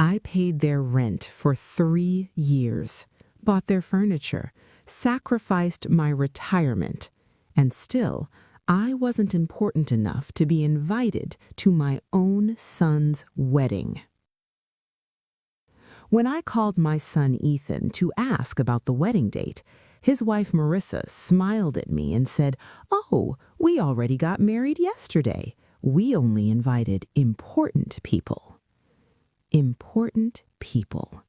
I paid their rent for 3 years, bought their furniture, sacrificed my retirement, and still, I wasn't important enough to be invited to my own son's wedding. When I called my son Ethan to ask about the wedding date, his wife Marissa smiled at me and said, "Oh, we already got married yesterday. We only invited important people." Important people.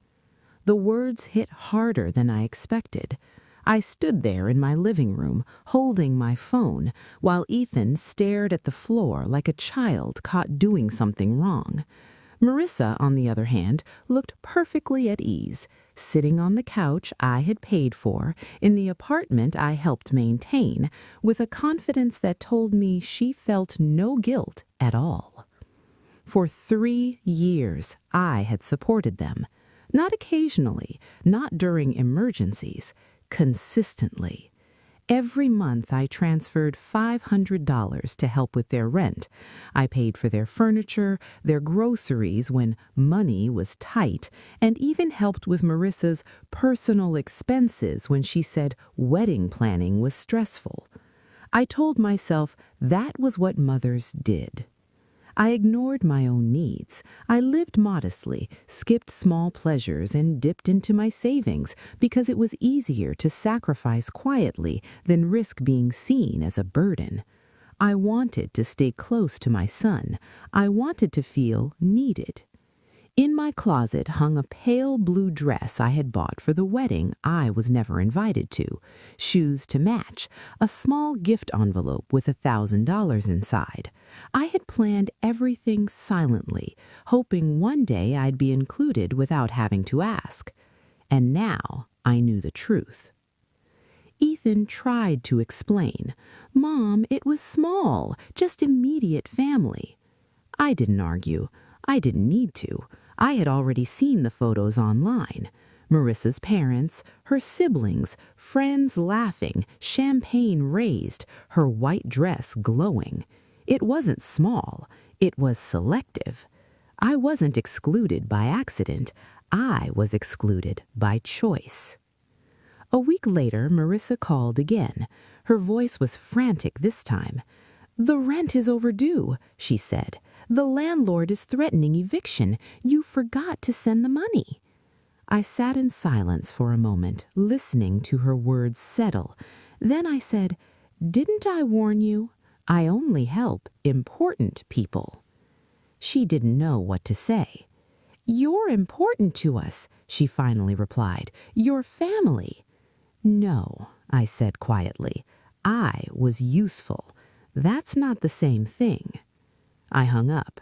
The words hit harder than I expected. I stood there in my living room, holding my phone, while Ethan stared at the floor like a child caught doing something wrong. Marissa, on the other hand, looked perfectly at ease, sitting on the couch I had paid for in the apartment I helped maintain, with a confidence that told me she felt no guilt at all. For 3 years, I had supported them, not occasionally, not during emergencies, consistently. Every month I transferred $500 to help with their rent. I paid for their furniture, their groceries when money was tight, and even helped with Marissa's personal expenses when she said wedding planning was stressful. I told myself that was what mothers did. I ignored my own needs. I lived modestly, skipped small pleasures, and dipped into my savings because it was easier to sacrifice quietly than risk being seen as a burden. I wanted to stay close to my son. I wanted to feel needed. In my closet hung a pale blue dress I had bought for the wedding I was never invited to, shoes to match, a small gift envelope with $1,000 inside. I had planned everything silently, hoping one day I'd be included without having to ask. And now I knew the truth. Ethan tried to explain. "Mom, it was small, just immediate family." I didn't argue. I didn't need to. I had already seen the photos online. Marissa's parents, her siblings, friends laughing, champagne raised, her white dress glowing. It wasn't small. It was selective. I wasn't excluded by accident. I was excluded by choice. A week later, Marissa called again. Her voice was frantic this time. "The rent is overdue," she said. "The landlord is threatening eviction. You forgot to send the money." I sat in silence for a moment, listening to her words settle. Then I said, "Didn't I warn you? I only help important people." She didn't know what to say. "You're important to us," she finally replied. "Your family." "No," I said quietly. "I was useful. That's not the same thing." I hung up.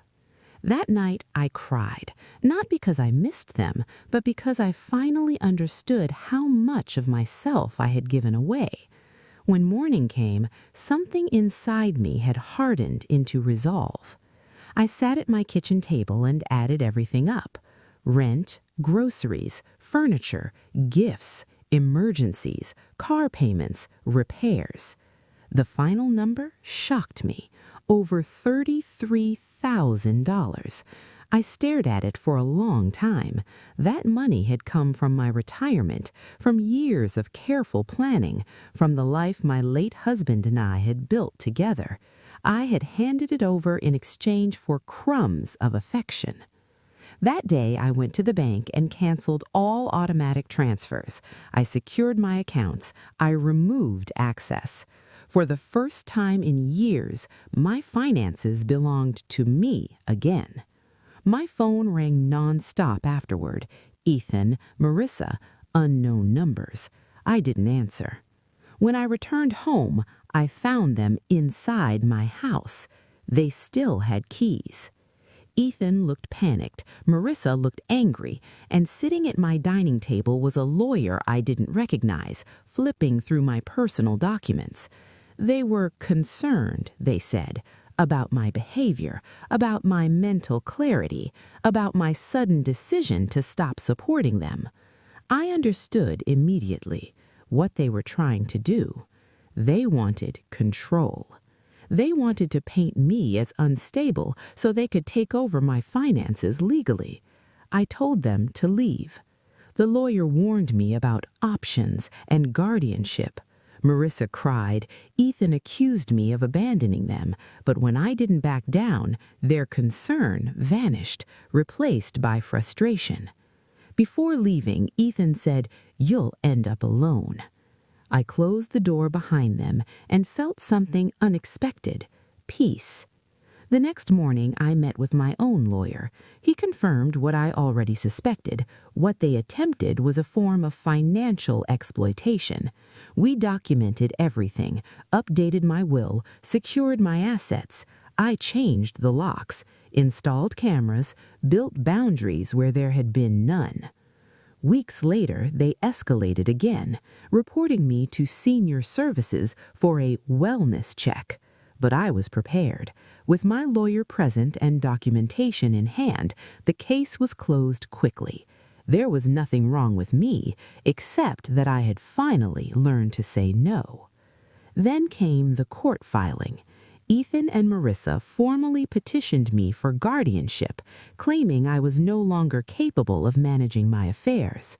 That night I cried, not because I missed them, but because I finally understood how much of myself I had given away. When morning came, something inside me had hardened into resolve. I sat at my kitchen table and added everything up. Rent, groceries, furniture, gifts, emergencies, car payments, repairs. The final number shocked me. Over $33,000. I stared at it for a long time. That money had come from my retirement, from years of careful planning, from the life my late husband and I had built together. I had handed it over in exchange for crumbs of affection. That day, I went to the bank and canceled all automatic transfers. I secured my accounts. I removed access. For the first time in years, my finances belonged to me again. My phone rang nonstop afterward. Ethan, Marissa, unknown numbers. I didn't answer. When I returned home, I found them inside my house. They still had keys. Ethan looked panicked, Marissa looked angry, and sitting at my dining table was a lawyer I didn't recognize, flipping through my personal documents. They were concerned, they said, about my behavior, about my mental clarity, about my sudden decision to stop supporting them. I understood immediately what they were trying to do. They wanted control. They wanted to paint me as unstable so they could take over my finances legally. I told them to leave. The lawyer warned me about options and guardianship. Marissa cried. Ethan accused me of abandoning them, but when I didn't back down, their concern vanished, replaced by frustration. Before leaving, Ethan said, "You'll end up alone." I closed the door behind them and felt something unexpected: peace. The next morning, I met with my own lawyer. He confirmed what I already suspected. What they attempted was a form of financial exploitation. We documented everything, updated my will, secured my assets. I changed the locks, installed cameras, built boundaries where there had been none. Weeks later, they escalated again, reporting me to senior services for a wellness check. But I was prepared. With my lawyer present and documentation in hand, the case was closed quickly. There was nothing wrong with me, except that I had finally learned to say no. Then came the court filing. Ethan and Marissa formally petitioned me for guardianship, claiming I was no longer capable of managing my affairs.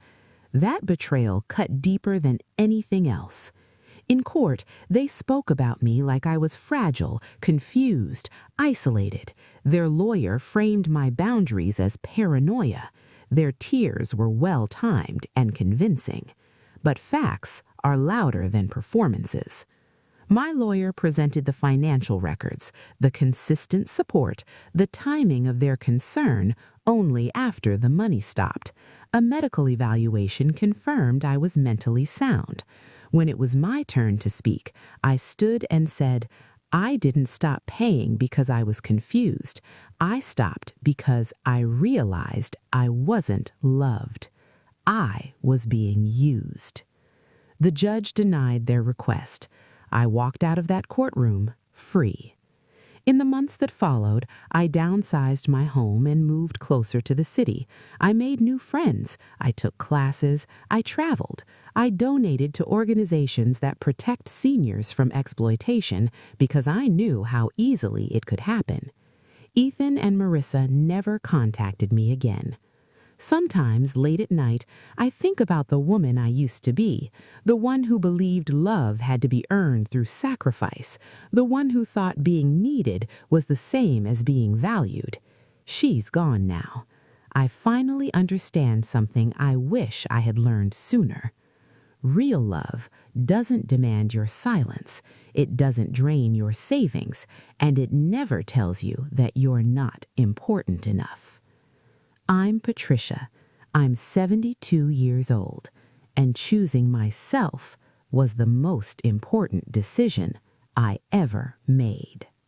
That betrayal cut deeper than anything else. In court, they spoke about me like I was fragile, confused, isolated. Their lawyer framed my boundaries as paranoia. Their tears were well-timed and convincing. But facts are louder than performances. My lawyer presented the financial records, the consistent support, the timing of their concern only after the money stopped. A medical evaluation confirmed I was mentally sound. When it was my turn to speak, I stood and said, "I didn't stop paying because I was confused. I stopped because I realized I wasn't loved. I was being used." The judge denied their request. I walked out of that courtroom free. In the months that followed, I downsized my home and moved closer to the city. I made new friends. I took classes. I traveled. I donated to organizations that protect seniors from exploitation because I knew how easily it could happen. Ethan and Marissa never contacted me again. Sometimes, late at night, I think about the woman I used to be, the one who believed love had to be earned through sacrifice, the one who thought being needed was the same as being valued. She's gone now. I finally understand something I wish I had learned sooner. Real love doesn't demand your silence, it doesn't drain your savings, and it never tells you that you're not important enough. I'm Patricia. I'm 72 years old, and choosing myself was the most important decision I ever made.